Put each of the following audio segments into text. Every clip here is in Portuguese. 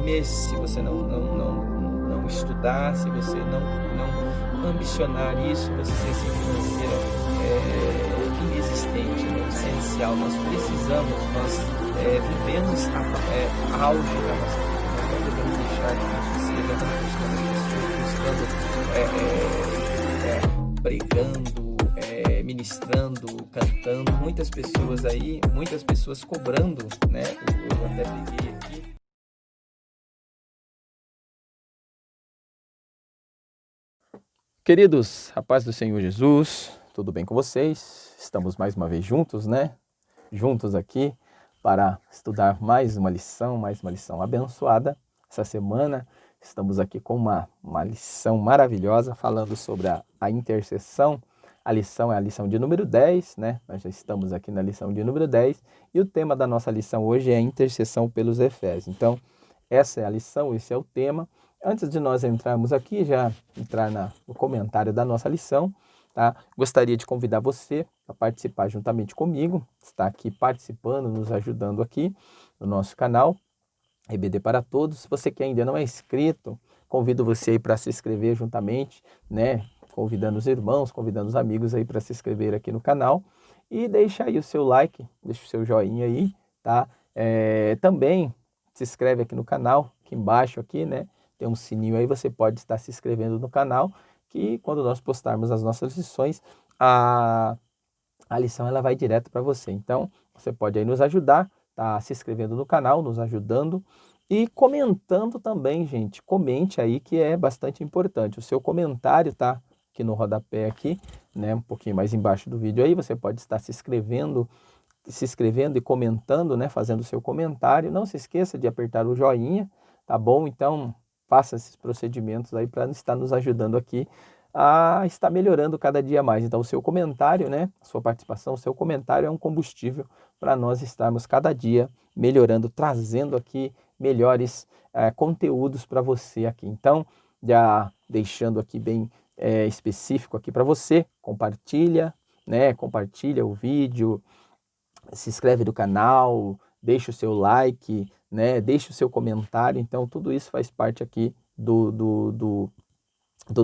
mês, se você não estudar, se você não ambicionar isso, você tem esse financeiro inexistente, né? Essencial. Nós precisamos, nós vivemos a auge da nossa vida. Nós não devemos deixar que isso seja buscando pregando, ministrando, cantando, muitas pessoas cobrando, né? Eu até peguei aqui. Queridos, a paz do Senhor Jesus, tudo bem com vocês? Estamos mais uma vez juntos, né? Juntos aqui para estudar mais uma lição abençoada. Essa semana estamos aqui com uma lição maravilhosa falando sobre a intercessão. A lição é a lição de número 10, né? Nós já estamos aqui na lição de número 10 e o tema da nossa lição hoje é a intercessão pelos Efésios. Então, essa é a lição, esse é o tema. Antes de nós entrarmos aqui, já entrar no comentário da nossa lição, tá? Gostaria de convidar você a participar juntamente comigo, está aqui participando, nos ajudando aqui no nosso canal, EBD para Todos. Se você que ainda não é inscrito, convido você aí para se inscrever juntamente, né? Convidando os irmãos, convidando os amigos aí para se inscrever aqui no canal e deixa aí o seu like, deixa o seu joinha aí, tá? Também se inscreve aqui no canal, aqui embaixo aqui, né? Tem um sininho aí, você pode estar se inscrevendo no canal, que quando nós postarmos as nossas lições, a lição ela vai direto para você. Então, você pode aí nos ajudar, tá se inscrevendo no canal, nos ajudando e comentando também, gente. Comente aí que é bastante importante. O seu comentário tá aqui no rodapé aqui, né, um pouquinho mais embaixo do vídeo aí, você pode estar se inscrevendo e comentando, né, fazendo o seu comentário. Não se esqueça de apertar o joinha, tá bom? Então, faça esses procedimentos aí para estar nos ajudando aqui a estar melhorando cada dia mais. Então, o seu comentário, né, a sua participação, o seu comentário é um combustível para nós estarmos cada dia melhorando, trazendo aqui melhores conteúdos para você aqui. Então, já deixando aqui bem específico aqui para você, compartilha, né, compartilha o vídeo, se inscreve no canal, deixa o seu like, né, deixa o seu comentário. Então, tudo isso faz parte aqui do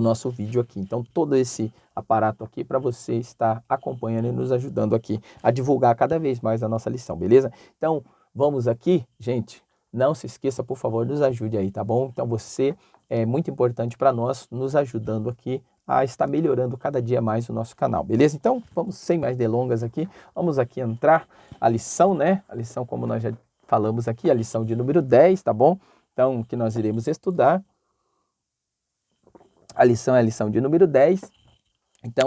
nosso vídeo aqui. Então, todo esse aparato aqui para você estar acompanhando e nos ajudando aqui a divulgar cada vez mais a nossa lição, beleza? Então, vamos aqui, gente. Não se esqueça, por favor, nos ajude aí, tá bom? Então, você é muito importante para nós, nos ajudando aqui a estar melhorando cada dia mais o nosso canal, beleza? Então, vamos sem mais delongas aqui, vamos aqui entrar a lição, né? A lição, como nós já falamos aqui, a lição de número 10, tá bom? Então, que nós iremos estudar. A lição é a lição de número 10. Então,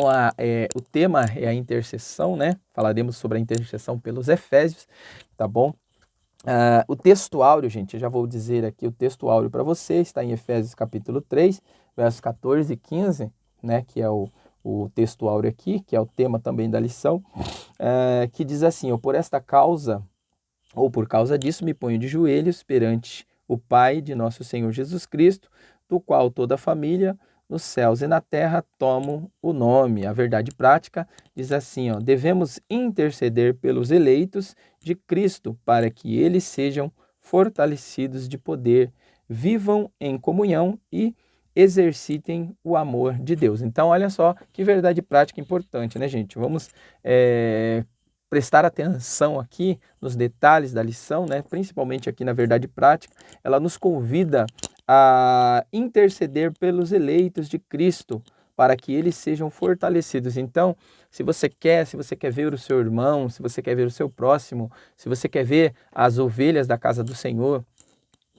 o tema é a intercessão, né? Falaremos sobre a intercessão pelos Efésios, tá bom? O texto áureo, gente, eu já vou dizer aqui o texto áureo para você, está em Efésios capítulo 3, versos 14 e 15, né? Que é o texto áureo aqui, que é o tema também da lição, que diz assim: por esta causa, ou por causa disso, me ponho de joelhos perante o Pai de nosso Senhor Jesus Cristo, do qual toda a família nos céus e na terra tomam o nome. A verdade prática diz assim, devemos interceder pelos eleitos de Cristo para que eles sejam fortalecidos de poder, vivam em comunhão e exercitem o amor de Deus. Então, olha só que verdade prática importante, né, gente? Vamos prestar atenção aqui nos detalhes da lição, né? Principalmente aqui na verdade prática. Ela nos convida a interceder pelos eleitos de Cristo para que eles sejam fortalecidos. Então, se você quer ver o seu irmão, se você quer ver o seu próximo, se você quer ver as ovelhas da casa do Senhor,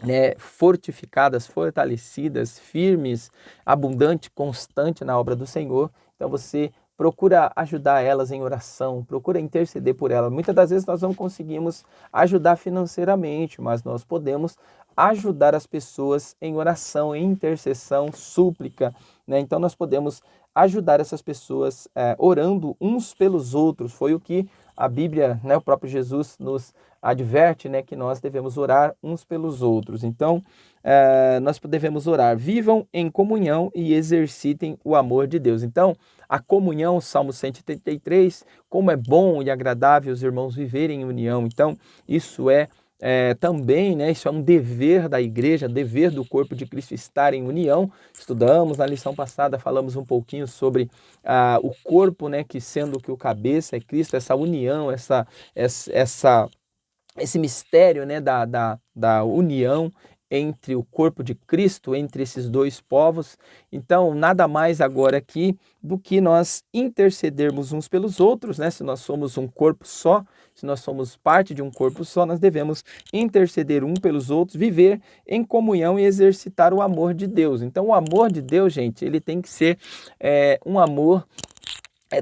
né, fortificadas, fortalecidas, firmes, abundante, constante na obra do Senhor, então você procura ajudar elas em oração, procura interceder por elas. Muitas das vezes nós não conseguimos ajudar financeiramente, mas nós podemos ajudar as pessoas em oração, em intercessão, súplica, né? Então nós podemos ajudar essas pessoas orando uns pelos outros. Foi o que a Bíblia, né, o próprio Jesus nos adverte, né, que nós devemos orar uns pelos outros. Então, nós devemos orar, vivam em comunhão e exercitem o amor de Deus. Então, a comunhão, Salmo 133, como é bom e agradável os irmãos viverem em união. Então, isso é também, né, isso é um dever da igreja, dever do corpo de Cristo estar em união. Estudamos na lição passada, falamos um pouquinho sobre o corpo, né, que sendo que o cabeça é Cristo, essa união, esse mistério, né, da união entre o corpo de Cristo, entre esses dois povos. Então, nada mais agora aqui do que nós intercedermos uns pelos outros, né? Se nós somos um corpo só, se nós somos parte de um corpo só, nós devemos interceder um pelos outros, viver em comunhão e exercitar o amor de Deus. Então, o amor de Deus, gente, ele tem que ser um amor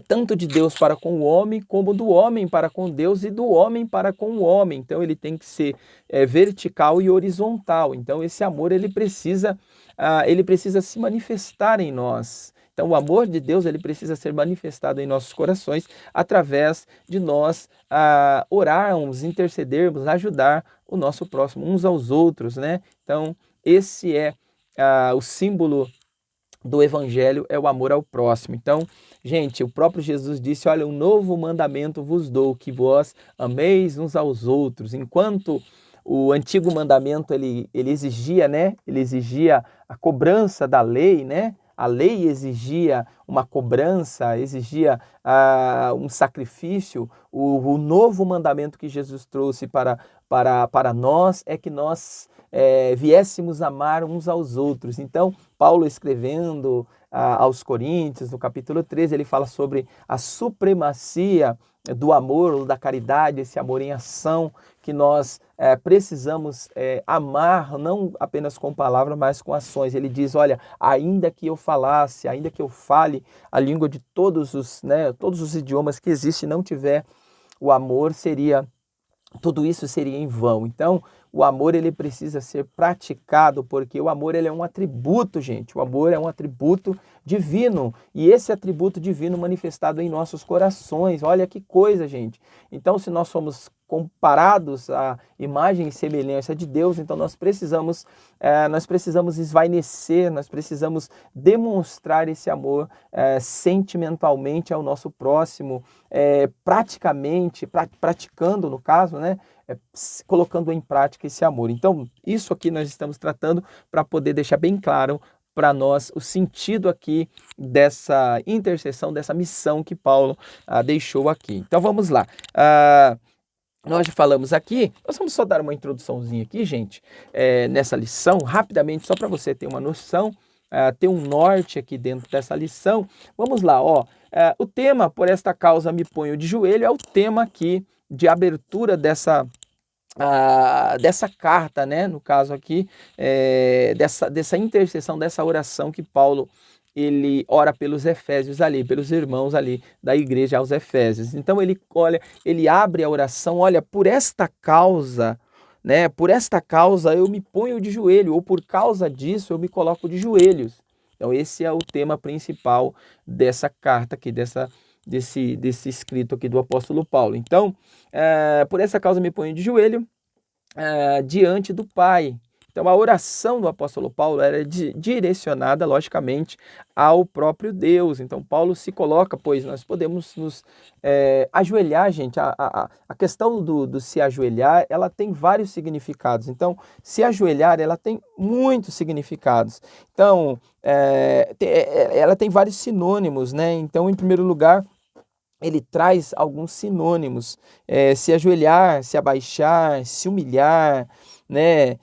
tanto de Deus para com o homem, como do homem para com Deus e do homem para com o homem. Então ele tem que ser vertical e horizontal. Então esse amor ele precisa se manifestar em nós. Então o amor de Deus ele precisa ser manifestado em nossos corações através de nós orarmos, intercedermos, ajudar o nosso próximo uns aos outros, né? Então esse é o símbolo do evangelho, é o amor ao próximo. Então, gente, o próprio Jesus disse, olha, um novo mandamento vos dou, que vós ameis uns aos outros. Enquanto o antigo mandamento, ele exigia, né? Ele exigia a cobrança da lei, né? A lei exigia uma cobrança, exigia um sacrifício. O novo mandamento que Jesus trouxe para nós é que nós viéssemos amar uns aos outros. Então, Paulo escrevendo aos Coríntios, no capítulo 13, ele fala sobre a supremacia do amor, da caridade, esse amor em ação, que nós precisamos amar, não apenas com palavras, mas com ações. Ele diz, olha, ainda que eu falasse, ainda que eu fale a língua de todos os idiomas que existem, não tiver o amor, tudo isso seria em vão. Então, o amor ele precisa ser praticado, porque o amor ele é um atributo, gente. O amor é um atributo divino, e esse atributo divino manifestado em nossos corações. Olha que coisa, gente. Então, se nós somos comparados à imagem e semelhança de Deus, então nós precisamos esvainecer, nós precisamos demonstrar esse amor sentimentalmente ao nosso próximo, praticando no caso, né? Colocando em prática esse amor. Então, isso aqui nós estamos tratando para poder deixar bem claro para nós o sentido aqui dessa intercessão, dessa missão que Paulo deixou aqui. Então, vamos lá. Nós já falamos aqui, nós vamos só dar uma introduçãozinha aqui, gente, nessa lição, rapidamente, só para você ter uma noção, ter um norte aqui dentro dessa lição. Vamos lá, ó. O tema, por esta causa me ponho de joelho, é o tema aqui de abertura dessa carta, né? No caso aqui, dessa intercessão, dessa oração que Paulo ele ora pelos Efésios ali, pelos irmãos ali da igreja aos Efésios. Então ele abre a oração, olha, por esta causa, né? Por esta causa eu me ponho de joelho, ou por causa disso eu me coloco de joelhos. Então esse é o tema principal dessa carta aqui, desse escrito aqui do apóstolo Paulo. Então, por essa causa me ponho de joelho diante do Pai. Então, a oração do apóstolo Paulo era direcionada, logicamente, ao próprio Deus. Então, Paulo se coloca, pois nós podemos nos ajoelhar, gente. A questão do se ajoelhar, ela tem vários significados. Então, se ajoelhar, ela tem muitos significados. Então, ela tem vários sinônimos, né? Então, em primeiro lugar, ele traz alguns sinônimos, se ajoelhar, se abaixar, se humilhar, né?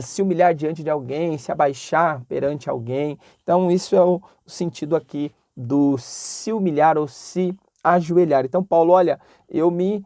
Se humilhar diante de alguém, se abaixar perante alguém. Então, isso é o sentido aqui do se humilhar ou se ajoelhar. Então, Paulo, olha, eu me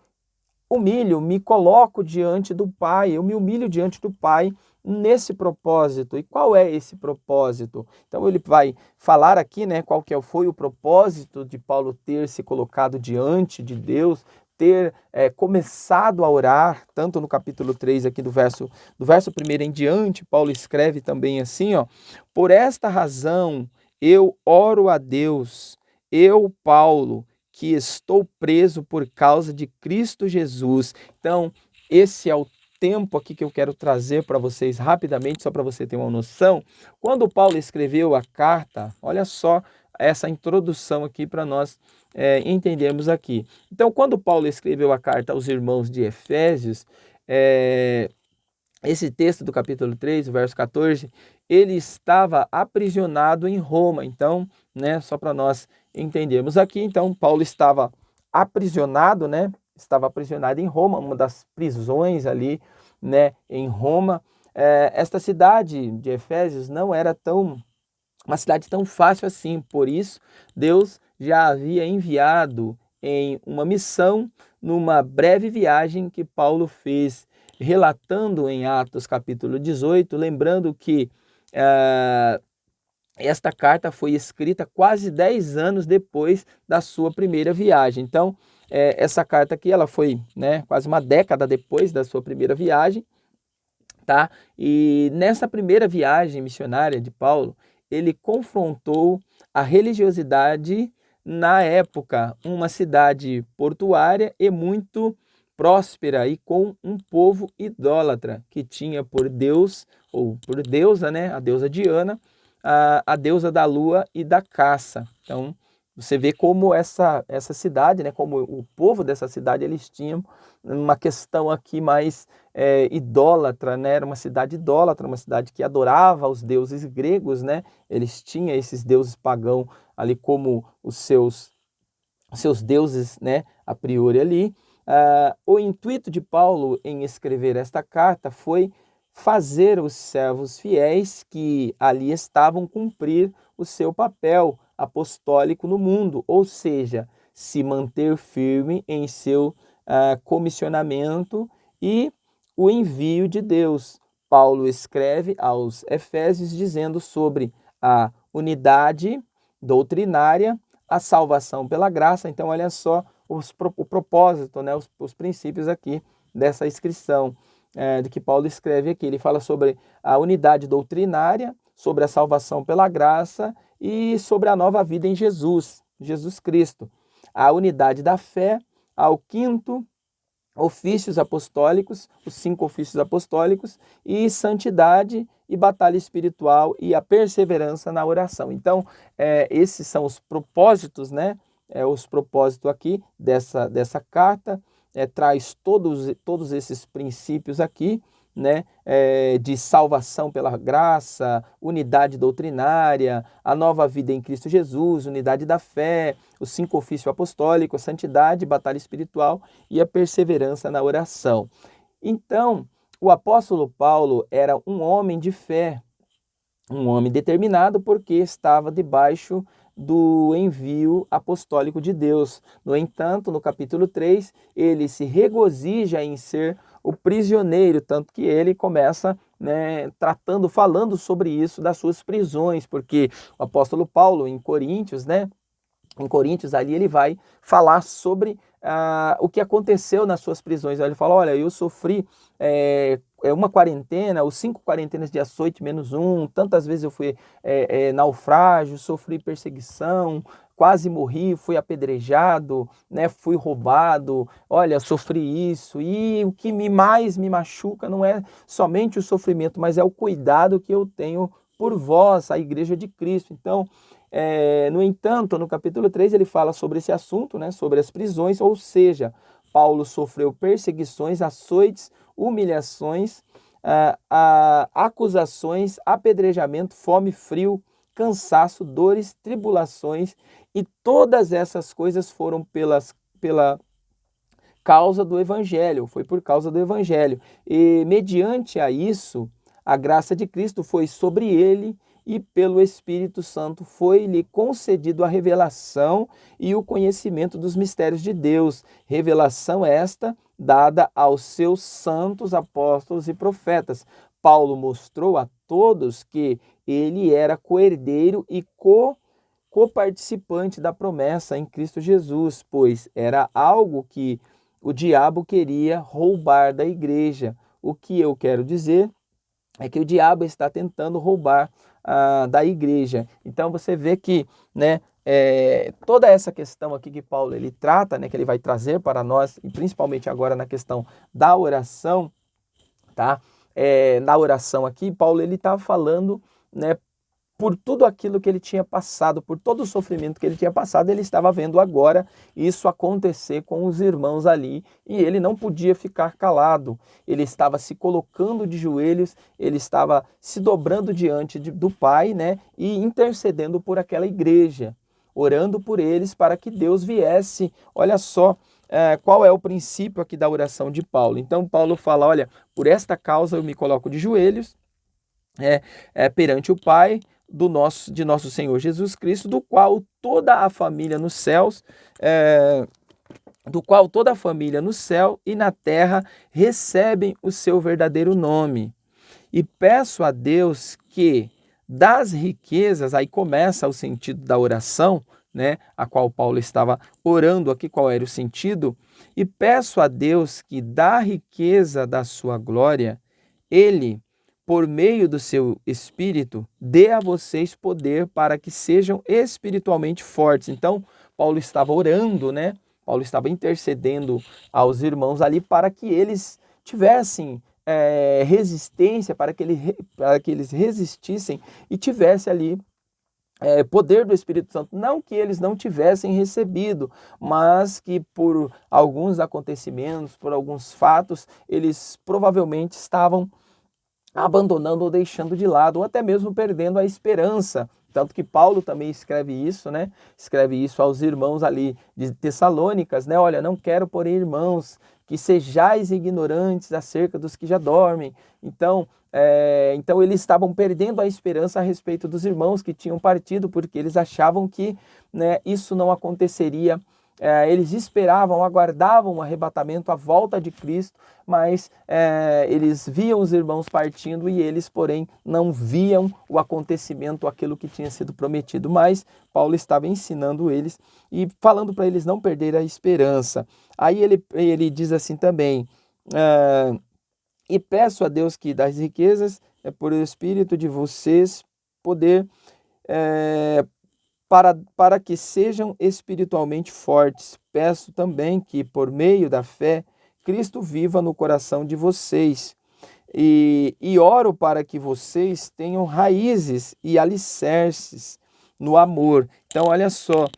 humilho, me coloco diante do Pai, eu me humilho diante do Pai nesse propósito. E qual é esse propósito? Então ele vai falar aqui, né, qual que foi o propósito de Paulo ter se colocado diante de Deus, ter começado a orar, tanto no capítulo 3 aqui do verso 1 em diante, Paulo escreve também assim, ó, por esta razão eu oro a Deus, eu, Paulo, que estou preso por causa de Cristo Jesus. Então, esse é o tempo aqui que eu quero trazer para vocês rapidamente, só para você ter uma noção. Quando Paulo escreveu a carta, olha só essa introdução aqui para nós entendermos aqui. Então, quando Paulo escreveu a carta aos irmãos de Efésios, esse texto do capítulo 3, verso 14, ele estava aprisionado em Roma. Então, né, só para nós entendermos aqui, então Paulo estava aprisionado, né? Estava aprisionado em Roma, uma das prisões ali, né, em Roma. Esta cidade de Efésios não era uma cidade tão fácil assim, por isso Deus já havia enviado em uma missão, numa breve viagem que Paulo fez, relatando em Atos capítulo 18, lembrando que esta carta foi escrita quase 10 anos depois da sua primeira viagem. Então, essa carta aqui, ela foi, né, quase uma década depois da sua primeira viagem, tá? E nessa primeira viagem missionária de Paulo, ele confrontou a religiosidade na época, uma cidade portuária e muito próspera e com um povo idólatra que tinha por Deus, ou por deusa, né, a deusa Diana, a deusa da lua e da caça. Então, você vê como essa cidade, né, como o povo dessa cidade, eles tinham uma questão aqui mais idólatra, né? Era uma cidade idólatra, uma cidade que adorava os deuses gregos, né? Eles tinham esses deuses pagãos ali como os seus deuses, né? A priori ali. O intuito de Paulo em escrever esta carta foi fazer os servos fiéis que ali estavam cumprir o seu papel apostólico no mundo, ou seja, se manter firme em seu comissionamento e o envio de Deus. Paulo escreve aos Efésios dizendo sobre a unidade doutrinária, a salvação pela graça. Então, olha só o propósito, né, os princípios aqui dessa inscrição de que Paulo escreve aqui. Ele fala sobre a unidade doutrinária, sobre a salvação pela graça e sobre a nova vida em Jesus Cristo. A unidade da fé, ao quinto, ofícios apostólicos, os 5 ofícios apostólicos, e santidade e batalha espiritual e a perseverança na oração. Então, esses são os propósitos, né? Os propósitos aqui dessa carta, traz todos esses princípios aqui, né, de salvação pela graça, unidade doutrinária, a nova vida em Cristo Jesus, unidade da fé, os 5 ofícios apostólicos, santidade, batalha espiritual e a perseverança na oração. Então, o apóstolo Paulo era um homem de fé, um homem determinado porque estava debaixo do envio apostólico de Deus. No entanto, no capítulo 3, ele se regozija em ser o prisioneiro, tanto que ele começa, né, falando sobre isso, das suas prisões, porque o apóstolo Paulo, em Coríntios, né, ali ele vai falar sobre o que aconteceu nas suas prisões. Ele fala, olha, eu sofri uma quarentena, ou 5 quarentenas de açoite menos um, tantas vezes eu fui naufrágio, sofri perseguição, quase morri, fui apedrejado, né, fui roubado, olha, sofri isso. E o que mais me machuca não é somente o sofrimento, mas é o cuidado que eu tenho por vós, a igreja de Cristo. Então, no entanto, no capítulo 3 ele fala sobre esse assunto, né, sobre as prisões, ou seja, Paulo sofreu perseguições, açoites, humilhações, acusações, apedrejamento, fome, frio, cansaço, dores, tribulações, e todas essas coisas foram pela causa do Evangelho, foi por causa do Evangelho. E mediante a isso, a graça de Cristo foi sobre ele e pelo Espírito Santo foi-lhe concedido a revelação e o conhecimento dos mistérios de Deus. Revelação esta dada aos seus santos apóstolos e profetas. Paulo mostrou a todos que ele era coerdeiro e coparticipante da promessa em Cristo Jesus, pois era algo que o diabo queria roubar da igreja. O que eu quero dizer é que o diabo está tentando roubar da igreja. Então você vê que, né, toda essa questão aqui que Paulo ele trata, né, que ele vai trazer para nós, e principalmente agora na questão da oração, tá? Na oração aqui, Paulo ele está falando, né, por tudo aquilo que ele tinha passado, por todo o sofrimento que ele tinha passado, ele estava vendo agora isso acontecer com os irmãos ali e ele não podia ficar calado. Ele estava se colocando de joelhos, ele estava se dobrando diante do Pai, né, e intercedendo por aquela igreja, orando por eles para que Deus viesse. Olha só, qual é o princípio aqui da oração de Paulo. Então Paulo fala, olha, por esta causa eu me coloco de joelhos perante o Pai de nosso Senhor Jesus Cristo, do qual toda a família nos céus, do qual toda a família no céu e na terra recebem o seu verdadeiro nome. E peço a Deus que das riquezas, aí começa o sentido da oração, né, a qual Paulo estava orando aqui, qual era o sentido? E peço a Deus que da riqueza da sua glória, ele, por meio do seu Espírito, dê a vocês poder para que sejam espiritualmente fortes. Então, Paulo estava orando, né? Paulo estava intercedendo aos irmãos ali para que eles tivessem resistência, para que eles resistissem e tivessem ali poder do Espírito Santo. Não que eles não tivessem recebido, mas que por alguns acontecimentos, por alguns fatos, eles provavelmente estavam abandonando ou deixando de lado, ou até mesmo perdendo a esperança. Tanto que Paulo também escreve isso, né? Escreve isso aos irmãos ali de Tessalônicas, né? Olha, não quero, porém, irmãos, que sejais ignorantes acerca dos que já dormem. Então eles estavam perdendo a esperança a respeito dos irmãos que tinham partido, porque eles achavam que, né, isso não aconteceria. Eles esperavam, aguardavam o arrebatamento, a volta de Cristo, mas eles viam os irmãos partindo e eles, porém, não viam o acontecimento, aquilo que tinha sido prometido. Mas Paulo estava ensinando eles e falando para eles não perderem a esperança. Aí ele diz assim também, e peço a Deus que das riquezas, por o Espírito de vocês, poder para que sejam espiritualmente fortes. Peço também que, por meio da fé, Cristo viva no coração de vocês. E oro para que vocês tenham raízes e alicerces no amor. Então, olha só,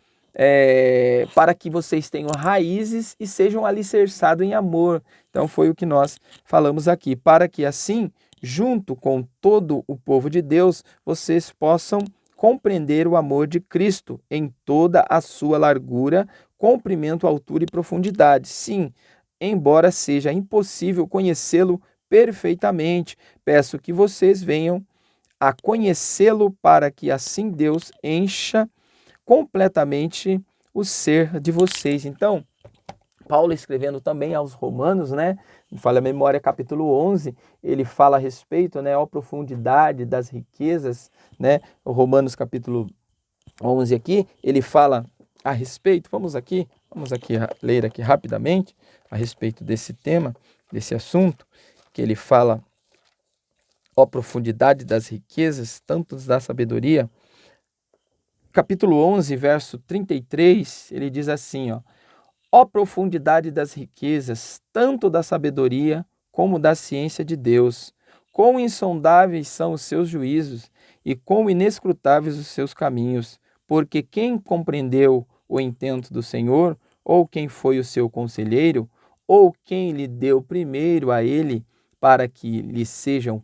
para que vocês tenham raízes e sejam alicerçados em amor. Então, foi o que nós falamos aqui. Para que assim, junto com todo o povo de Deus, vocês possam compreender o amor de Cristo em toda a sua largura, comprimento, altura e profundidade. Sim, embora seja impossível conhecê-lo perfeitamente, peço que vocês venham a conhecê-lo para que assim Deus encha completamente o ser de vocês. Então, Paulo escrevendo também aos Romanos, né? Me falha a memória, capítulo 11, ele fala a respeito, né, a profundidade das riquezas, né? O Romanos capítulo 11 aqui, ele fala a respeito, vamos aqui ler aqui rapidamente a respeito desse tema, desse assunto, que ele fala a profundidade das riquezas, tanto da sabedoria. Capítulo 11, verso 33, ele diz assim, ó profundidade das riquezas, tanto da sabedoria como da ciência de Deus. Quão insondáveis são os seus juízos e quão inescrutáveis os seus caminhos. Porque quem compreendeu o intento do Senhor, ou quem foi o seu conselheiro, ou quem lhe deu primeiro a ele, para que lhe sejam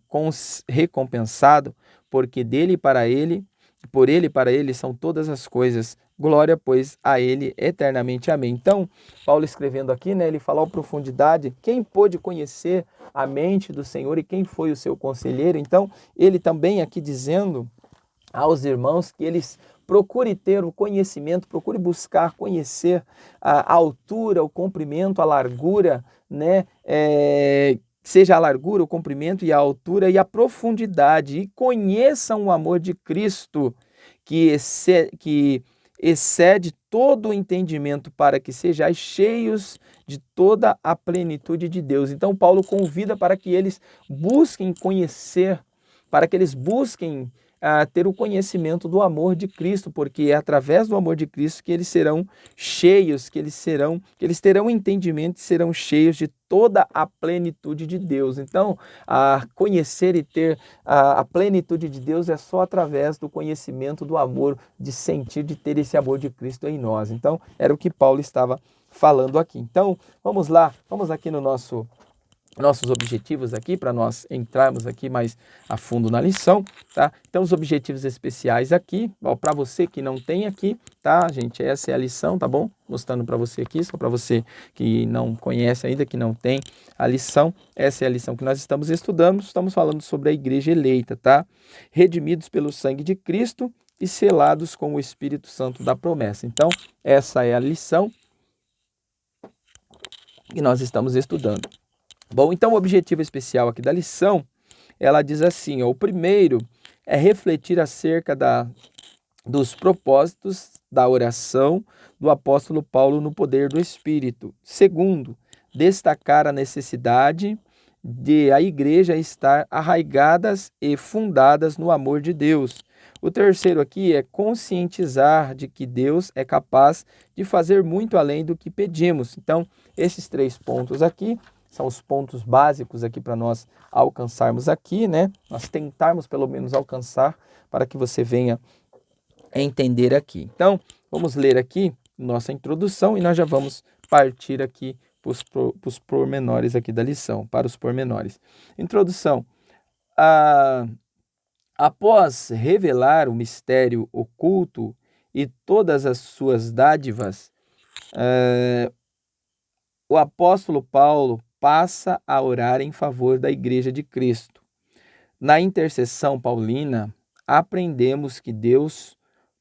recompensado, porque dele para ele, por ele para ele são todas as coisas. Glória, pois, a ele eternamente. Amém. Então, Paulo escrevendo aqui, né, ele fala a profundidade, quem pôde conhecer a mente do Senhor e quem foi o seu conselheiro. Então, ele também aqui dizendo aos irmãos que eles procurem ter o conhecimento, procure buscar conhecer a altura, o comprimento, a largura, né, seja a largura, o comprimento e a altura e a profundidade, e conheçam o amor de Cristo, que excede todo o entendimento, para que sejais cheios de toda a plenitude de Deus. Então, Paulo convida para que eles busquem conhecer, para que eles busquem ter o conhecimento do amor de Cristo, porque é através do amor de Cristo que eles serão cheios, que eles terão entendimento e serão cheios de toda a plenitude de Deus. Então, conhecer e ter a plenitude de Deus é só através do conhecimento do amor, de sentir, de ter esse amor de Cristo em nós. Então, era o que Paulo estava falando aqui. Então, vamos lá, vamos aqui no nossos objetivos aqui, para nós entrarmos aqui mais a fundo na lição, tá? Então, os objetivos especiais aqui, para você que não tem aqui, tá, gente? Essa é a lição, tá bom? Mostrando para você aqui, só para você que não conhece ainda, que não tem a lição. Essa é a lição que nós estamos estudando, estamos falando sobre a igreja eleita, tá? Redimidos pelo sangue de Cristo e selados com o Espírito Santo da promessa. Então, essa é a lição que nós estamos estudando. Bom, então o objetivo especial aqui da lição, ela diz assim, ó, o primeiro é refletir acerca dos propósitos da oração do apóstolo Paulo no poder do Espírito. Segundo, destacar a necessidade de a igreja estar arraigadas e fundadas no amor de Deus. O terceiro aqui é conscientizar de que Deus é capaz de fazer muito além do que pedimos. Então, esses 3 pontos aqui são os pontos básicos aqui para nós alcançarmos aqui, né? Nós tentarmos pelo menos alcançar para que você venha entender aqui. Então, vamos ler aqui nossa introdução e nós já vamos partir aqui para os pormenores aqui da lição, para os pormenores. Introdução. Após revelar o mistério oculto e todas as suas dádivas, o apóstolo Paulo passa a orar em favor da Igreja de Cristo. Na intercessão paulina, aprendemos que Deus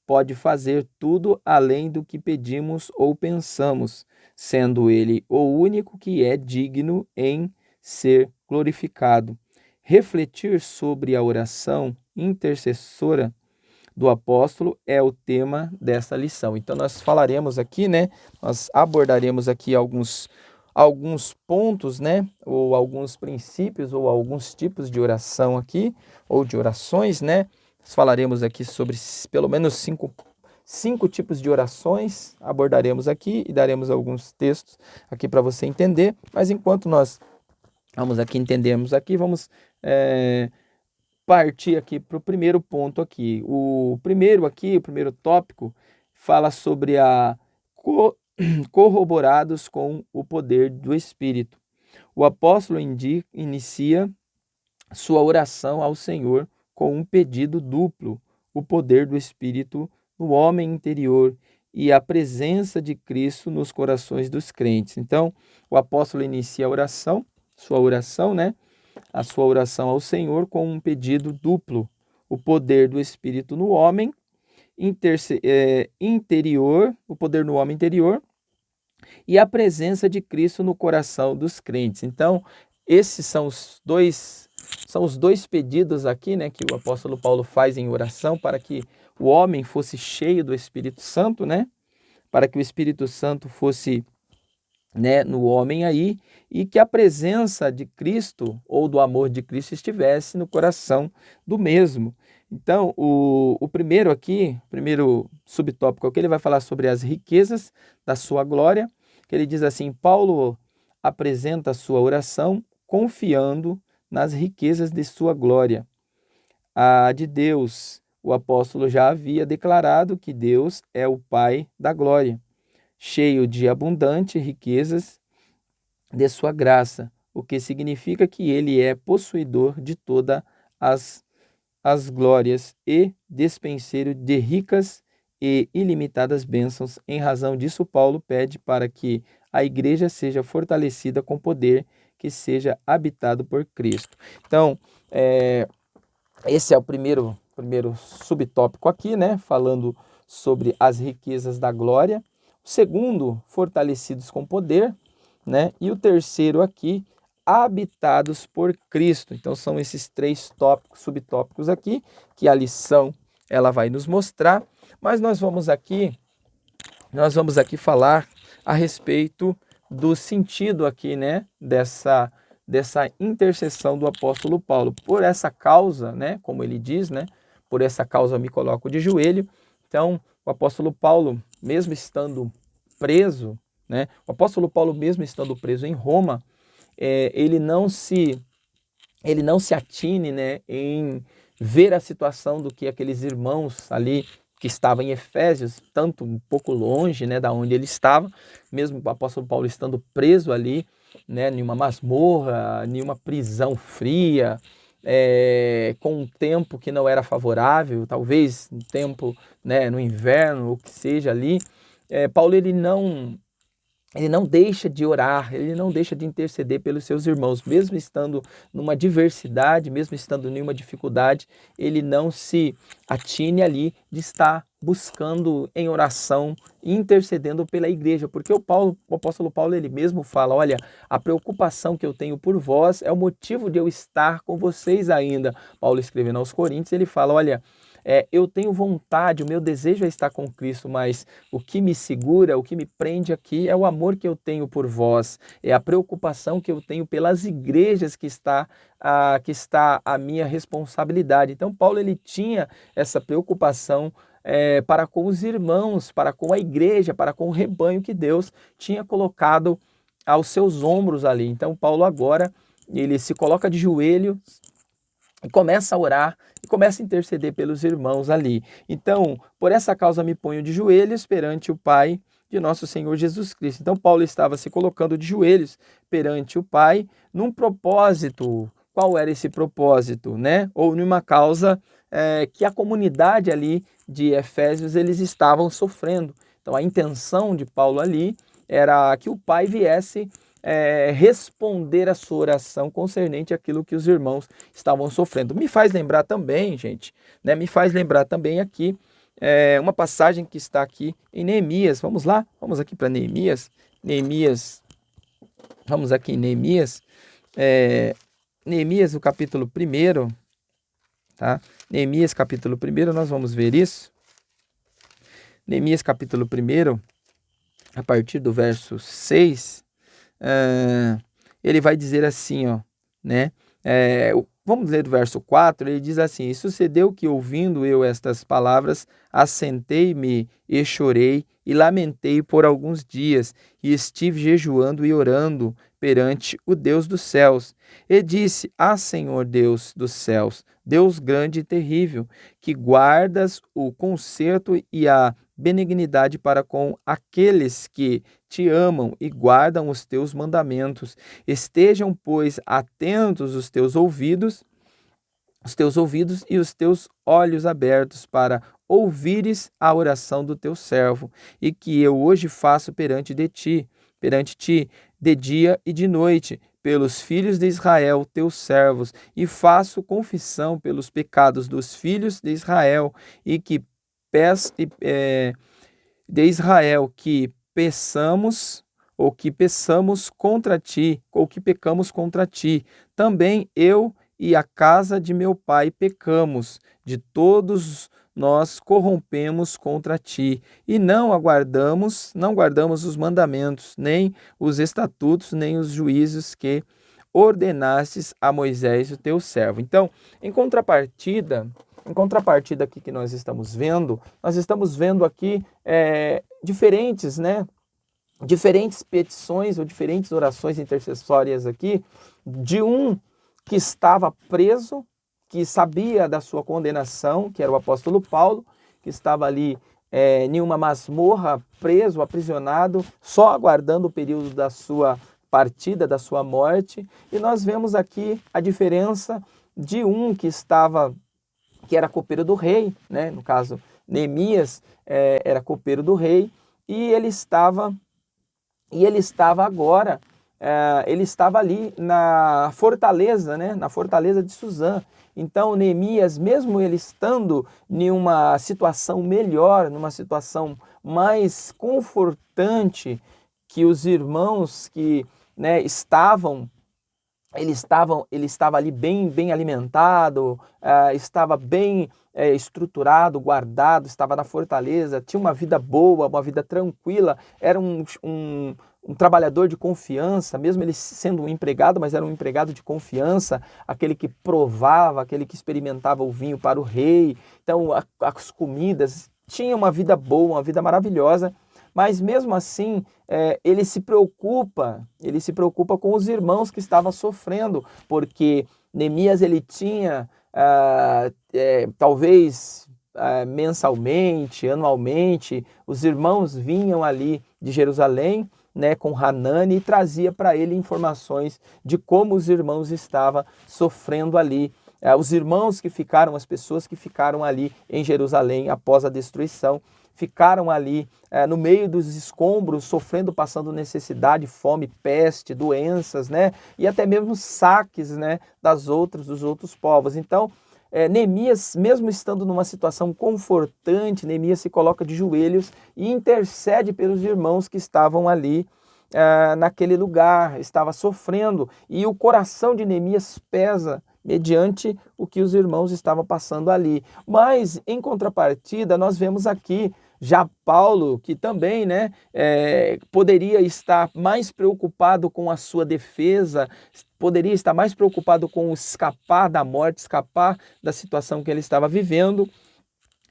pode fazer tudo além do que pedimos ou pensamos, sendo Ele o único que é digno em ser glorificado. Refletir sobre a oração intercessora do apóstolo é o tema dessa lição. Então nós falaremos aqui, né? Nós abordaremos aqui alguns pontos, né, ou alguns princípios, ou alguns tipos de oração aqui, ou de orações, né, nós falaremos aqui sobre pelo menos cinco tipos de orações, abordaremos aqui e daremos alguns textos aqui para você entender, mas enquanto nós vamos aqui entendermos aqui, vamos partir aqui para o primeiro ponto aqui. O primeiro tópico fala sobre corroborados com o poder do Espírito. O apóstolo inicia sua oração ao Senhor com um pedido duplo, o poder do Espírito no homem interior e a presença de Cristo nos corações dos crentes. Então, o apóstolo inicia sua oração, né? A sua oração ao Senhor com um pedido duplo, o poder do Espírito no homem interior, o poder no homem interior e a presença de Cristo no coração dos crentes. Então, esses são os dois pedidos aqui, né, que o apóstolo Paulo faz em oração para que o homem fosse cheio do Espírito Santo, né, para que o Espírito Santo fosse, né, no homem aí e que a presença de Cristo ou do amor de Cristo estivesse no coração do mesmo. Então, o primeiro subtópico aqui, ele vai falar sobre as riquezas da sua glória, que ele diz assim, Paulo apresenta a sua oração confiando nas riquezas de sua glória. A de Deus, o apóstolo já havia declarado que Deus é o Pai da glória, cheio de abundantes riquezas de sua graça, o que significa que ele é possuidor de todas as glórias e despenseiro de ricas e ilimitadas bênçãos. Em razão disso, Paulo pede para que a igreja seja fortalecida com poder que seja habitado por Cristo. Então, esse é o primeiro subtópico aqui, né? Falando sobre as riquezas da glória. O segundo, fortalecidos com poder, né? E o terceiro aqui, habitados por Cristo. Então são esses 3 subtópicos aqui que a lição ela vai nos mostrar, mas nós vamos aqui falar a respeito do sentido aqui, né, dessa intercessão do apóstolo Paulo. Por essa causa, né, como ele diz, né, por essa causa me coloco de joelho. Então, o apóstolo Paulo, mesmo estando preso, né, o apóstolo Paulo, mesmo estando preso em Roma, ele não se atine, né, em ver a situação do que aqueles irmãos ali que estavam em Efésios, tanto um pouco longe, né, da onde ele estava, mesmo o apóstolo Paulo estando preso ali, né, em uma masmorra, em uma prisão fria, com um tempo que não era favorável, talvez um tempo, né, no inverno, ou que seja ali, Paulo ele não deixa de orar, ele não deixa de interceder pelos seus irmãos, mesmo estando numa diversidade, mesmo estando em uma dificuldade, ele não se atine ali de estar buscando em oração, intercedendo pela igreja, porque o apóstolo Paulo, ele mesmo fala, olha, a preocupação que eu tenho por vós é o motivo de eu estar com vocês ainda. Paulo escrevendo aos Coríntios, ele fala, olha, eu tenho vontade, o meu desejo é estar com Cristo, mas o que me segura, o que me prende aqui é o amor que eu tenho por vós, é a preocupação que eu tenho pelas igrejas que está a minha responsabilidade. Então, Paulo ele tinha essa preocupação para com os irmãos, para com a igreja, para com o rebanho que Deus tinha colocado aos seus ombros ali. Então, Paulo agora, ele se coloca de joelho, e começa a orar e começa a interceder pelos irmãos ali. Então, por essa causa me ponho de joelhos perante o Pai de nosso Senhor Jesus Cristo. Então, Paulo estava se colocando de joelhos perante o Pai num propósito. Qual era esse propósito, né? Ou numa causa que a comunidade ali de Efésios eles estavam sofrendo. Então, a intenção de Paulo ali era que o Pai viesse responder a sua oração concernente àquilo que os irmãos estavam sofrendo. Me faz lembrar também, gente, né? Me faz lembrar também aqui uma passagem que está aqui em Neemias. Vamos lá? Vamos aqui para Neemias. Vamos aqui em Neemias. Neemias, o capítulo 1, tá? Neemias, capítulo 1, nós vamos ver isso. Neemias, capítulo 1, a partir do verso 6, ele vai dizer assim, ó, né? Vamos ler do verso 4, ele diz assim, e sucedeu que, ouvindo eu estas palavras, assentei-me e chorei e lamentei por alguns dias, e estive jejuando e orando perante o Deus dos céus. E disse, Senhor Deus dos céus, Deus grande e terrível, que guardas o conserto e a benignidade para com aqueles que te amam e guardam os teus mandamentos. Estejam, pois, atentos os teus ouvidos e os teus olhos abertos para ouvires a oração do teu servo, e que eu hoje faço perante ti, de dia e de noite, pelos filhos de Israel, teus servos, e faço confissão pelos pecados dos filhos de Israel, e que de Israel que peçamos contra ti, ou que pecamos contra ti. Também eu e a casa de meu pai pecamos, de todos nós corrompemos contra ti, e não guardamos os mandamentos, nem os estatutos, nem os juízos que ordenastes a Moisés, o teu servo. Então, em contrapartida aqui que nós estamos vendo aqui diferentes, né? Diferentes petições ou diferentes orações intercessórias aqui de um que estava preso, que sabia da sua condenação, que era o apóstolo Paulo, que estava ali em uma masmorra, preso, aprisionado, só aguardando o período da sua partida, da sua morte. E nós vemos aqui a diferença de um que era copeiro do rei, né? No caso, Neemias era copeiro do rei, e ele estava agora, ele estava ali na fortaleza, né? Na fortaleza de Suzã. Então, Neemias, mesmo ele estando em uma situação melhor, numa situação mais confortante que os irmãos que, né, estavam ele estava ali bem alimentado, estava bem estruturado, guardado, estava na fortaleza, tinha uma vida boa, uma vida tranquila, era um trabalhador de confiança, mesmo ele sendo um empregado, mas era um empregado de confiança, aquele que provava, aquele que experimentava o vinho para o rei. Então, as comidas, tinha uma vida boa, uma vida maravilhosa, mas mesmo assim, ele se preocupa com os irmãos que estavam sofrendo, porque Neemias ele tinha, talvez mensalmente, anualmente, os irmãos vinham ali de Jerusalém, né, com Hanani, e trazia para ele informações de como os irmãos estavam sofrendo ali. Os irmãos que ficaram, as pessoas que ficaram ali em Jerusalém após a destruição, ficaram ali no meio dos escombros, sofrendo, passando necessidade, fome, peste, doenças, né? E até mesmo saques, né, dos outros povos. Então, Neemias, mesmo estando numa situação confortante, Neemias se coloca de joelhos e intercede pelos irmãos que estavam ali naquele lugar, estava sofrendo. E o coração de Neemias pesa mediante o que os irmãos estavam passando ali. Mas, em contrapartida, nós vemos aqui já Paulo, que também, né, poderia estar mais preocupado com a sua defesa, poderia estar mais preocupado com escapar da morte, escapar da situação que ele estava vivendo.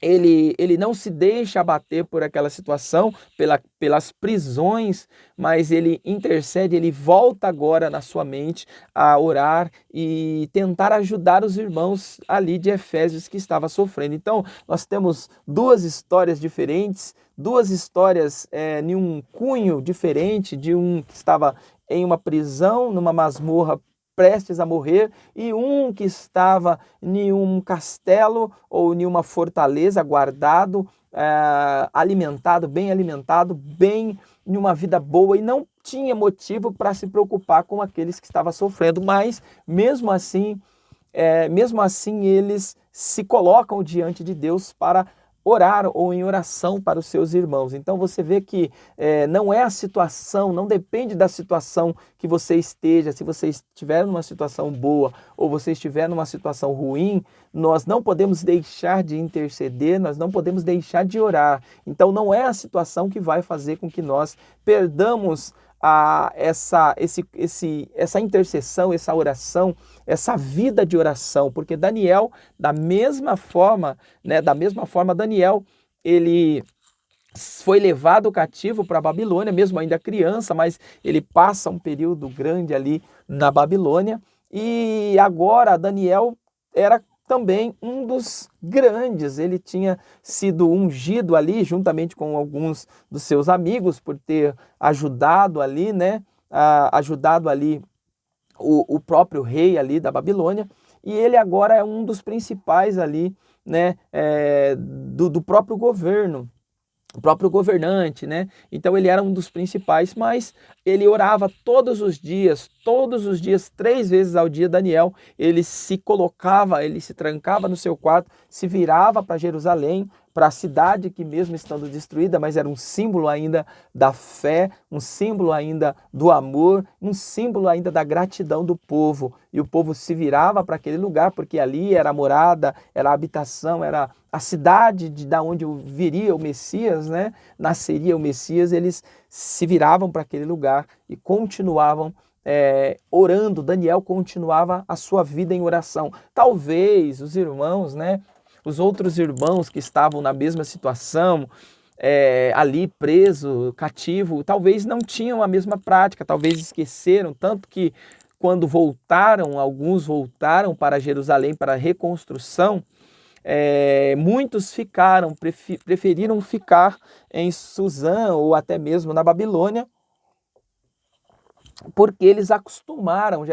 Ele não se deixa abater por aquela situação, pelas prisões, mas ele intercede, ele volta agora na sua mente a orar e tentar ajudar os irmãos ali de Efésios que estavam sofrendo. Então, nós temos duas histórias diferentes, duas histórias em um cunho diferente, de um que estava em uma prisão, numa masmorra, prestes a morrer, e um que estava em um castelo ou em uma fortaleza, guardado, alimentado, bem em uma vida boa, e não tinha motivo para se preocupar com aqueles que estavam sofrendo, mas mesmo assim eles se colocam diante de Deus para orar ou em oração para os seus irmãos. Então você vê que não é a situação, não depende da situação que você esteja. Se você estiver numa situação boa ou você estiver numa situação ruim, nós não podemos deixar de interceder, nós não podemos deixar de orar. Então não é a situação que vai fazer com que nós perdamos essa intercessão, essa oração, essa vida de oração, porque Daniel, da mesma forma, Daniel, ele foi levado cativo para a Babilônia, mesmo ainda criança, mas ele passa um período grande ali na Babilônia, e agora Daniel era também um dos grandes, ele tinha sido ungido ali, juntamente com alguns dos seus amigos, por ter ajudado ali, né, ajudado ali o próprio rei ali da Babilônia, e ele agora é um dos principais ali, né, do próprio governo, o próprio governante, né? Então ele era um dos principais, mas ele orava todos os dias, 3 vezes ao dia. Daniel, ele se colocava, ele se trancava no seu quarto, se virava para Jerusalém, para a cidade que mesmo estando destruída, mas era um símbolo ainda da fé, um símbolo ainda do amor, um símbolo ainda da gratidão do povo. E o povo se virava para aquele lugar, porque ali era a morada, era a habitação, era a cidade da onde viria o Messias, né? Nasceria o Messias. Eles se viravam para aquele lugar e continuavam orando. Daniel continuava a sua vida em oração. Talvez os irmãos, né? Os outros irmãos que estavam na mesma situação, ali preso, cativo, talvez não tinham a mesma prática, talvez esqueceram, tanto que quando voltaram, alguns voltaram para Jerusalém para a reconstrução, muitos preferiram ficar em Suzã ou até mesmo na Babilônia, porque eles já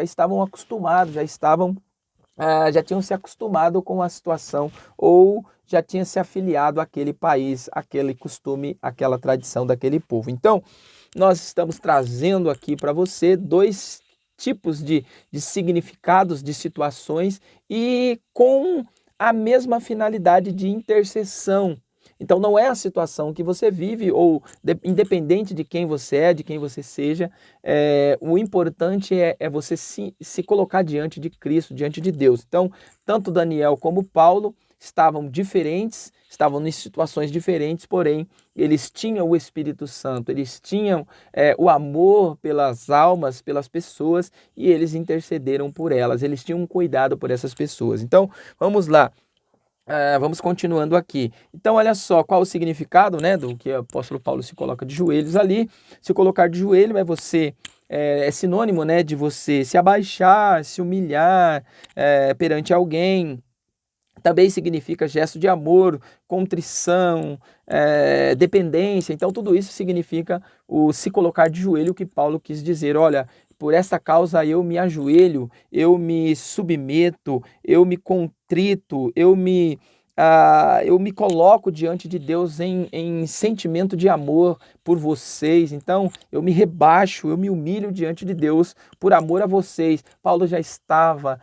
estavam acostumados, já tinham se acostumado com a situação ou já tinham se afiliado àquele país, aquele costume, aquela tradição daquele povo. Então, nós estamos trazendo aqui para você 2 tipos de significados, de situações, e com a mesma finalidade de intercessão, Então não é a situação que você vive, ou independente de quem você é, de quem você seja, o importante é você se colocar diante de Cristo, diante de Deus. Então, tanto Daniel como Paulo estavam diferentes, estavam em situações diferentes, porém, eles tinham o Espírito Santo, eles tinham o amor pelas almas, pelas pessoas, e eles intercederam por elas, eles tinham um cuidado por essas pessoas. Então, vamos lá. Vamos continuando aqui. Então, olha só qual o significado, né, do que o apóstolo Paulo se coloca de joelhos ali. Se colocar de joelho é sinônimo, né, de você se abaixar, se humilhar perante alguém. Também significa gesto de amor, contrição, dependência. Então, tudo isso significa o se colocar de joelho, que Paulo quis dizer. Olha, por esta causa eu me ajoelho, eu me submeto, eu me contrito, eu me coloco diante de Deus em sentimento de amor por vocês. Então, eu me rebaixo, eu me humilho diante de Deus por amor a vocês. Paulo já estava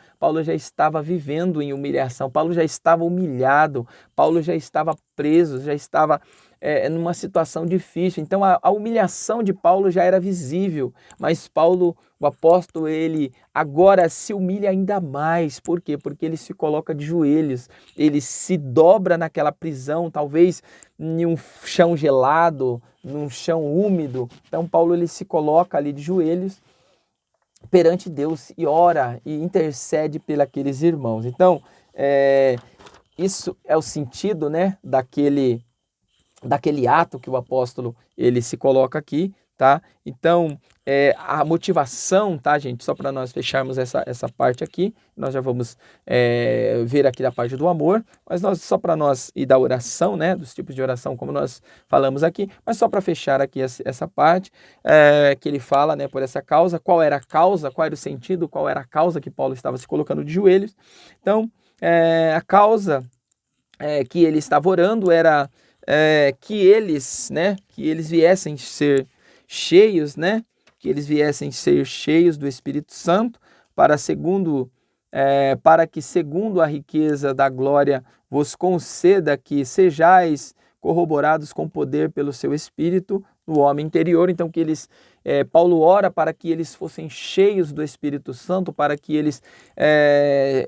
vivendo em humilhação, Paulo já estava humilhado, Paulo já estava preso, já estava numa situação difícil. Então a humilhação de Paulo já era visível, mas Paulo, o apóstolo, ele agora se humilha ainda mais. Por quê? Porque ele se coloca de joelhos, ele se dobra naquela prisão, talvez em um chão gelado, num chão úmido. Então Paulo, ele se coloca ali de joelhos perante Deus e ora e intercede pelos irmãos. Então, isso é o sentido, né, daquele ato que o apóstolo ele se coloca aqui, tá? Então, a motivação, tá, gente? Só para nós fecharmos essa parte aqui, nós já vamos ver aqui da parte do amor, mas só para nós e da oração, né? Dos tipos de oração, como nós falamos aqui, mas só para fechar aqui essa parte, que ele fala, né? Por essa causa, qual era a causa, qual era o sentido, qual era a causa que Paulo estava se colocando de joelhos. Então, a causa que ele estava orando era que eles viessem ser cheios, né? Que eles viessem ser cheios do Espírito Santo para que segundo a riqueza da glória vos conceda que sejais corroborados com poder pelo seu Espírito no homem interior. Então Paulo ora para que eles fossem cheios do Espírito Santo, para que eles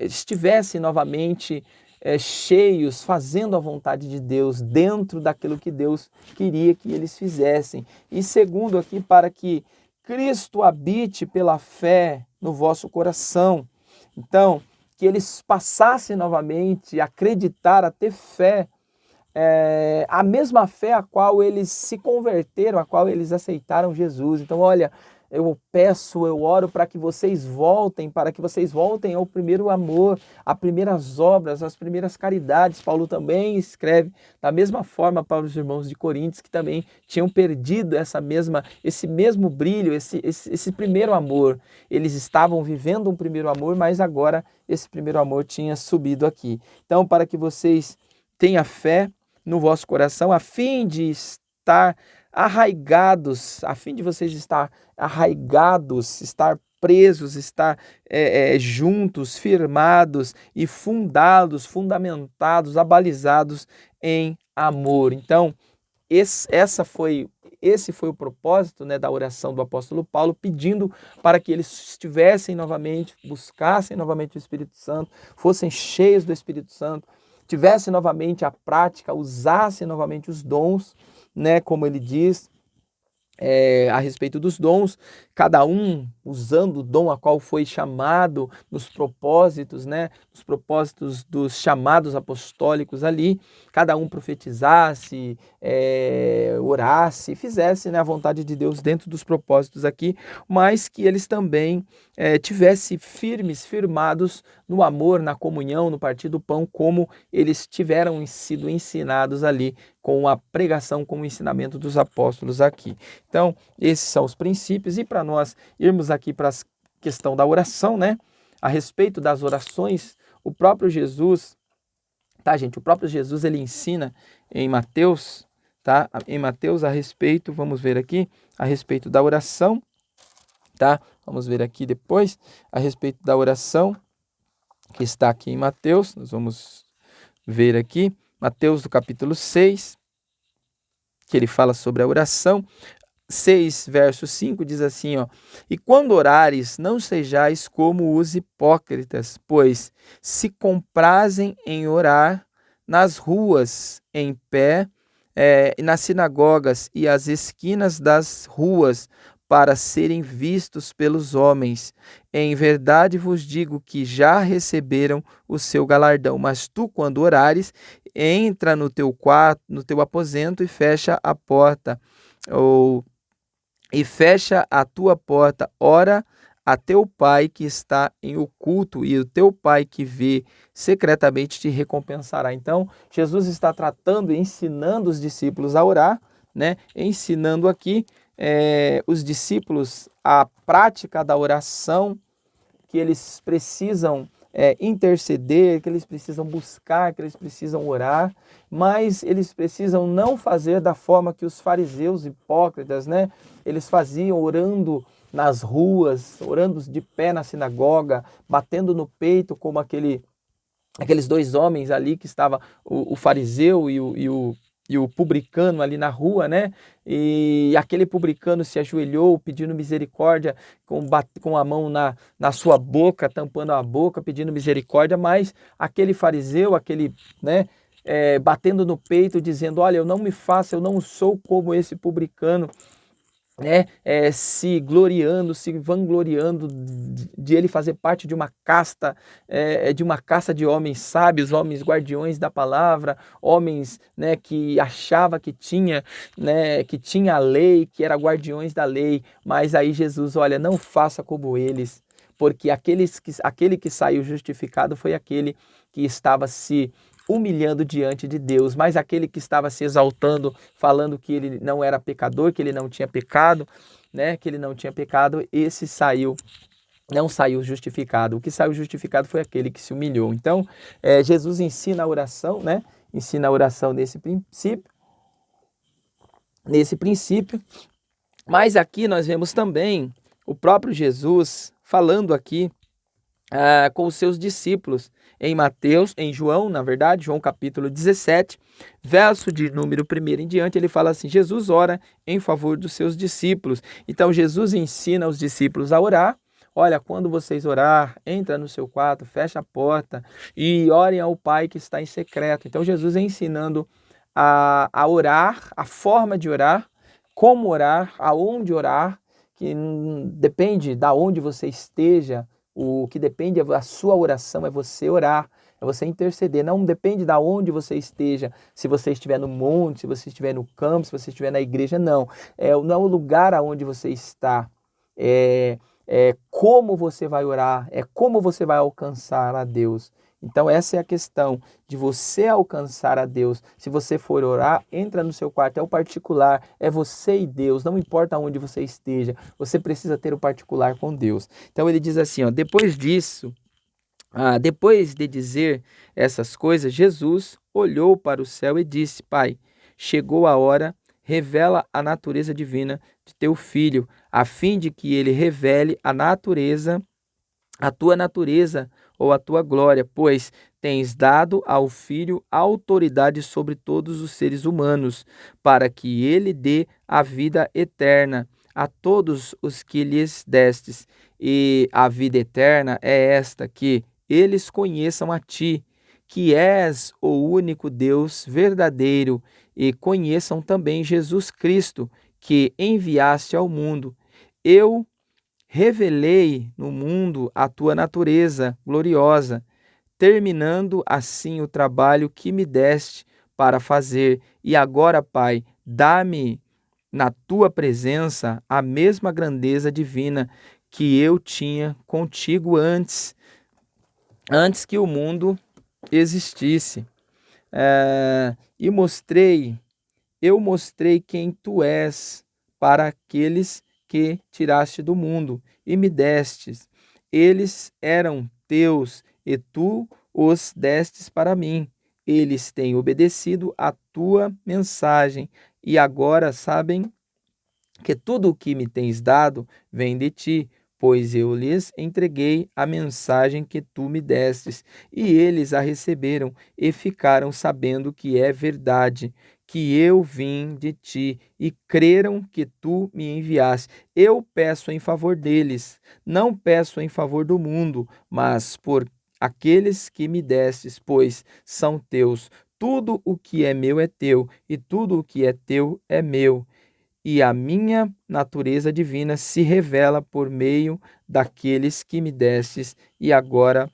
estivessem novamente cheios, fazendo a vontade de Deus, dentro daquilo que Deus queria que eles fizessem. E segundo aqui, para que Cristo habite pela fé no vosso coração. Então, que eles passassem novamente a acreditar, a ter fé, a mesma fé a qual eles se converteram, a qual eles aceitaram Jesus. Então, olha, eu oro para que vocês voltem, ao primeiro amor, às primeiras obras, às primeiras caridades. Paulo também escreve da mesma forma para os irmãos de Coríntios, que também tinham perdido esse mesmo brilho, esse primeiro amor. Eles estavam vivendo um primeiro amor, mas agora esse primeiro amor tinha subido aqui. Então, para que vocês tenham fé no vosso coração, a fim de estar arraigados, a fim de vocês estar arraigados, estar presos, estar juntos, firmados e fundamentados, abalizados em amor. Então, esse foi o propósito, né, da oração do apóstolo Paulo, pedindo para que eles estivessem novamente, buscassem novamente o Espírito Santo, fossem cheios do Espírito Santo, tivessem novamente a prática, usassem novamente os dons, né, como ele diz a respeito dos dons, cada um usando o dom a qual foi chamado nos propósitos, né, nos propósitos dos chamados apostólicos ali, cada um profetizasse, orasse, fizesse, né, a vontade de Deus dentro dos propósitos aqui, mas que eles também tivessem firmados no amor, na comunhão, no partir do pão, como eles tiveram sido ensinados ali com a pregação, com o ensinamento dos apóstolos aqui. Então, esses são os princípios, e para nós irmos aqui para a questão da oração, né? A respeito das orações, o próprio Jesus, tá, gente? O próprio Jesus, ele ensina em Mateus, tá? Em Mateus, a respeito, vamos ver aqui, a respeito da oração, tá? Vamos ver aqui depois, a respeito da oração, que está aqui em Mateus, nós vamos ver aqui, Mateus do capítulo 6, que ele fala sobre a oração. 6, verso 5 diz assim, ó: e quando orares, não sejais como os hipócritas, pois se comprazem em orar nas ruas, em pé, nas sinagogas e às esquinas das ruas, para serem vistos pelos homens. Em verdade vos digo que já receberam o seu galardão. Mas tu, quando orares, entra no teu quarto, no teu aposento, e fecha a porta, ou e fecha a tua porta, ora a teu pai que está em oculto, e o teu pai que vê secretamente te recompensará. Então, Jesus está tratando e ensinando os discípulos a orar, né? Ensinando aqui os discípulos a prática da oração, que eles precisam interceder, que eles precisam buscar, que eles precisam orar, mas eles precisam não fazer da forma que os fariseus hipócritas, né? Eles faziam, orando nas ruas, orando de pé na sinagoga, batendo no peito, como aqueles dois homens ali que estava, o fariseu e o publicano ali na rua, né? E aquele publicano se ajoelhou pedindo misericórdia, com a mão na sua boca, tampando a boca, pedindo misericórdia, mas aquele fariseu, né, batendo no peito, dizendo: olha, eu não me faço, eu não sou como esse publicano, né, se gloriando, se vangloriando de ele fazer parte de uma casta, de homens sábios, homens guardiões da palavra, homens, né, que achava que tinha, né, que tinha a lei, que era guardiões da lei. Mas aí Jesus: olha, não faça como eles, porque aquele que saiu justificado foi aquele que estava se humilhando diante de Deus, mas aquele que estava se exaltando, falando que ele não era pecador, que ele não tinha pecado, né, que ele não tinha pecado, esse não saiu justificado. O que saiu justificado foi aquele que se humilhou. Então, Jesus ensina a oração, né? Ensina a oração nesse princípio. Mas aqui nós vemos também o próprio Jesus falando aqui com os seus discípulos em João, na verdade, João capítulo 17, verso de número 1 em diante, ele fala assim: Jesus ora em favor dos seus discípulos. Então Jesus ensina os discípulos a orar. Olha, quando vocês orar, entra no seu quarto, fecha a porta e orem ao Pai que está em secreto. Então Jesus é ensinando a orar, a forma de orar, como orar, aonde orar, que depende da onde você esteja. O que depende da sua oração é você orar, é você interceder. Não depende de onde você esteja, se você estiver no monte, se você estiver no campo, se você estiver na igreja, não. Não é o lugar aonde você está, é como você vai orar, é como você vai alcançar a Deus. Então essa é a questão de você alcançar a Deus. Se você for orar, entra no seu quarto, é o particular, é você e Deus, não importa onde você esteja, você precisa ter o particular com Deus. Então ele diz assim, ó: depois disso, depois de dizer essas coisas, Jesus olhou para o céu e disse: Pai, chegou a hora, revela a natureza divina de teu Filho, a fim de que ele revele a tua natureza ou a tua glória, pois tens dado ao Filho autoridade sobre todos os seres humanos, para que ele dê a vida eterna a todos os que lhes destes. E a vida eterna é esta, que eles conheçam a ti, que és o único Deus verdadeiro, e conheçam também Jesus Cristo, que enviaste ao mundo. Eu revelei no mundo a tua natureza gloriosa, terminando assim o trabalho que me deste para fazer. E agora, Pai, dá-me na tua presença a mesma grandeza divina que eu tinha contigo antes que o mundo existisse. Eu mostrei quem tu és para aqueles que tiraste do mundo e me destes. Eles eram teus e tu os destes para mim. Eles têm obedecido a tua mensagem e agora sabem que tudo o que me tens dado vem de ti, pois eu lhes entreguei a mensagem que tu me destes, e eles a receberam e ficaram sabendo que é verdade, que eu vim de ti e creram que tu me enviaste. Eu peço em favor deles, não peço em favor do mundo, mas por aqueles que me destes, pois são teus. Tudo o que é meu é teu, e tudo o que é teu é meu. E a minha natureza divina se revela por meio daqueles que me destes, e agora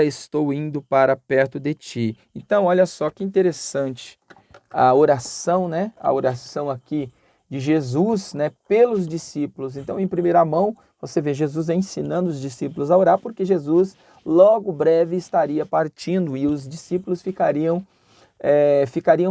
estou indo para perto de ti. Então, olha só que interessante a oração, né? A oração aqui de Jesus, né, pelos discípulos. Então, em primeira mão, você vê Jesus ensinando os discípulos a orar, porque Jesus logo breve estaria partindo e os discípulos ficariam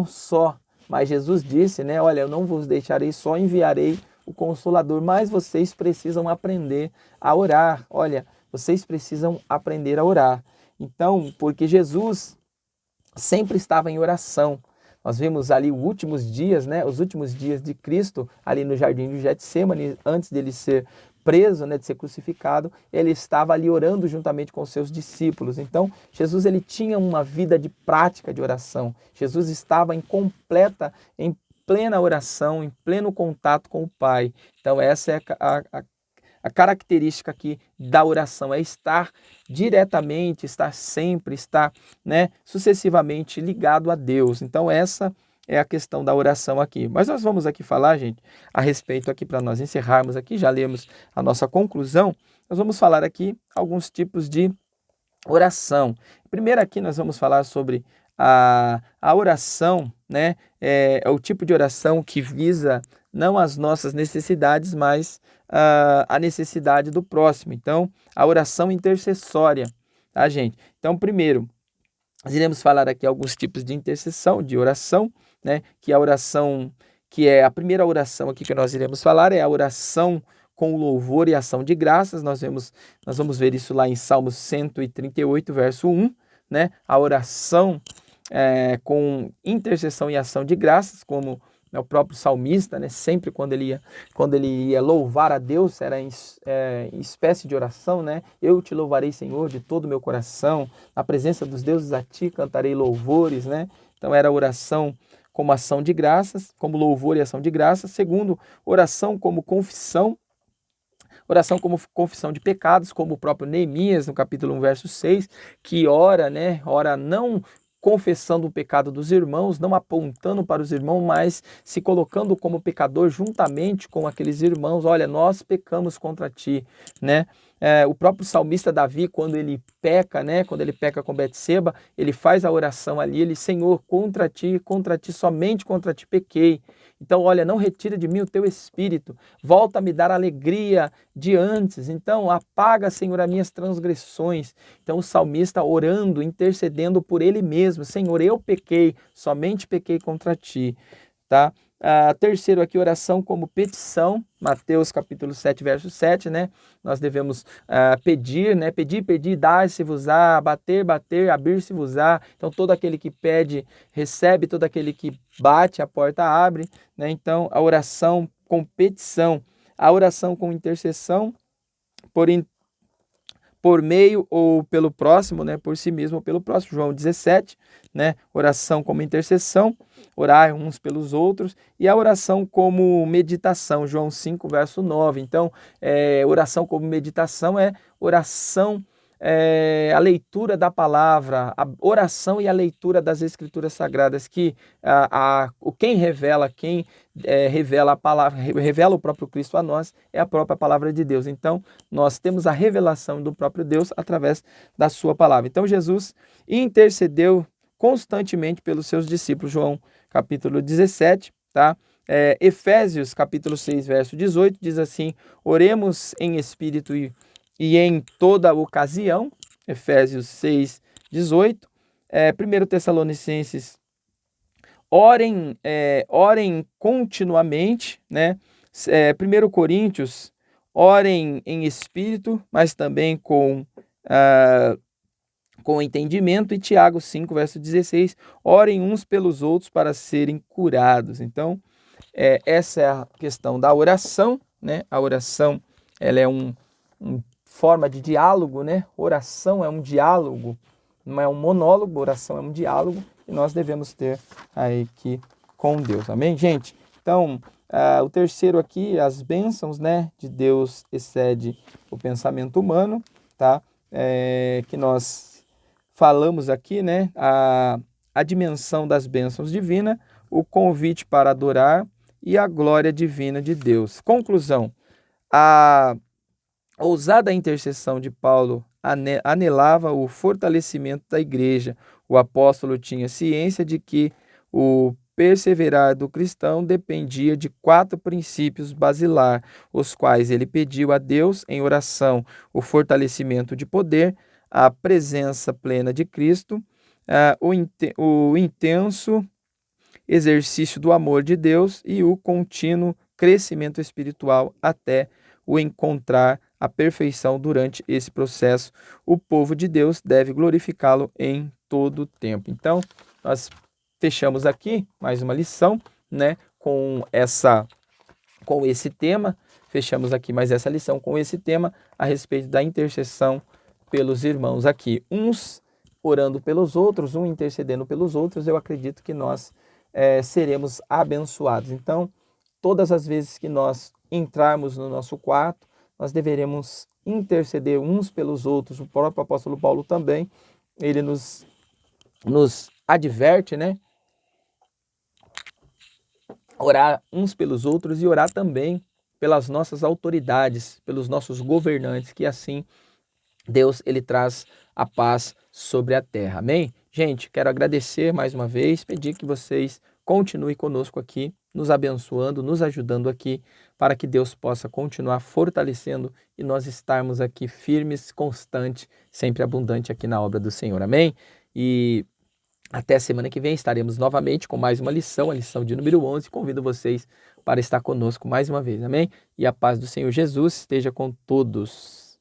só. Mas Jesus disse, né, olha, eu não vos deixarei só, enviarei o Consolador, mas vocês precisam aprender a orar. Olha, vocês precisam aprender a orar. Então, porque Jesus sempre estava em oração. Nós vimos ali os últimos dias, né, os últimos dias de Cristo, ali no jardim de Getsêmani, antes dele ser preso, né, de ser crucificado, ele estava ali orando juntamente com os seus discípulos. Então, Jesus ele tinha uma vida de prática de oração. Jesus estava em plena oração, em pleno contato com o Pai. Então, essa é a característica aqui da oração, é estar diretamente, estar sempre, estar, né, sucessivamente ligado a Deus. Então essa é a questão da oração aqui. Mas nós vamos aqui falar, gente, a respeito aqui para nós encerrarmos aqui, já lemos a nossa conclusão, nós vamos falar aqui alguns tipos de oração. Primeiro aqui nós vamos falar sobre a oração, né? É o tipo de oração que visa não as nossas necessidades, mas a necessidade do próximo. Então, a oração intercessória, tá, gente? Então, primeiro, nós iremos falar aqui alguns tipos de intercessão, de oração, né? Que é a primeira oração aqui que nós iremos falar, é a oração com louvor e ação de graças. Nós vamos ver isso lá em Salmos 138, verso 1, né? A oração com intercessão e ação de graças, como o próprio salmista, né? Sempre quando ele ia louvar a Deus, era em espécie de oração, né? Eu te louvarei, Senhor, de todo o meu coração, na presença dos deuses a ti cantarei louvores, né? Então era oração como ação de graças, como louvor e ação de graças. Segundo, oração como confissão de pecados, como o próprio Neemias, no capítulo 1, verso 6, que ora, né? Ora não confessando o pecado dos irmãos, não apontando para os irmãos, mas se colocando como pecador juntamente com aqueles irmãos. Olha, nós pecamos contra ti, né? O próprio salmista Davi, quando ele peca, né? Quando ele peca com Betseba, ele faz a oração ali, ele, Senhor, contra ti, somente contra ti pequei. Então, olha, não retira de mim o teu espírito, volta a me dar a alegria de antes. Então, apaga, Senhor, as minhas transgressões. Então, o salmista orando, intercedendo por ele mesmo. Senhor, eu pequei, somente pequei contra ti, tá? Terceiro aqui, oração como petição, Mateus capítulo 7, verso 7, né? Nós devemos pedir, né? Pedir, dar-se-vos-á, bater, abrir-se-vos-á. Então, todo aquele que pede, recebe, todo aquele que bate, a porta abre, né? Então, a oração com petição, a oração com intercessão, por meio ou pelo próximo, né? Por si mesmo ou pelo próximo. João 17, né? Oração como intercessão, orar uns pelos outros, e a oração como meditação, João 5, verso 9. Então, oração como meditação é oração, a leitura da palavra, a oração e a leitura das escrituras sagradas, que quem revela a palavra, revela o próprio Cristo a nós, é a própria palavra de Deus. Então, nós temos a revelação do próprio Deus através da sua palavra. Então, Jesus intercedeu constantemente pelos seus discípulos, João capítulo 17, tá? Efésios capítulo 6, verso 18, diz assim: oremos em espírito e em toda ocasião, Efésios 6, 18. 1 Tessalonicenses, orem continuamente, né? 1 Coríntios, orem em espírito, mas também com entendimento, e Tiago 5, verso 16, orem uns pelos outros para serem curados. Então, essa é a questão da oração, né? A oração, ela é uma forma de diálogo, né? Oração é um diálogo, não é um monólogo, oração é um diálogo. que nós devemos ter aí aqui com Deus. Amém, gente? Então, o terceiro aqui, as bênçãos, né, de Deus excede o pensamento humano, tá? Que nós falamos aqui, né, a dimensão das bênçãos divinas, o convite para adorar e a glória divina de Deus. Conclusão, a ousada intercessão de Paulo anelava o fortalecimento da igreja. O apóstolo tinha ciência de que o perseverar do cristão dependia de 4 princípios basilar, os quais ele pediu a Deus em oração: o fortalecimento de poder, a presença plena de Cristo, o intenso exercício do amor de Deus e o contínuo crescimento espiritual até o encontrar a perfeição. Durante esse processo, o povo de Deus deve glorificá-lo em todo o tempo. Então, nós fechamos aqui mais uma lição, né, com esse tema. Fechamos aqui mais essa lição com esse tema a respeito da intercessão pelos irmãos aqui. Uns orando pelos outros, um intercedendo pelos outros. Eu acredito que nós seremos abençoados. Então, todas as vezes que nós entrarmos no nosso quarto, nós deveremos interceder uns pelos outros. O próprio apóstolo Paulo também, ele nos adverte, né? Orar uns pelos outros e orar também pelas nossas autoridades, pelos nossos governantes, que assim Deus ele traz a paz sobre a terra. Amém? Gente, quero agradecer mais uma vez, pedir que vocês continuem conosco aqui, nos abençoando, nos ajudando aqui, para que Deus possa continuar fortalecendo e nós estarmos aqui firmes, constantes, sempre abundante aqui na obra do Senhor. Amém? E até semana que vem estaremos novamente com mais uma lição, a lição de número 11. Convido vocês para estar conosco mais uma vez. Amém? E a paz do Senhor Jesus esteja com todos.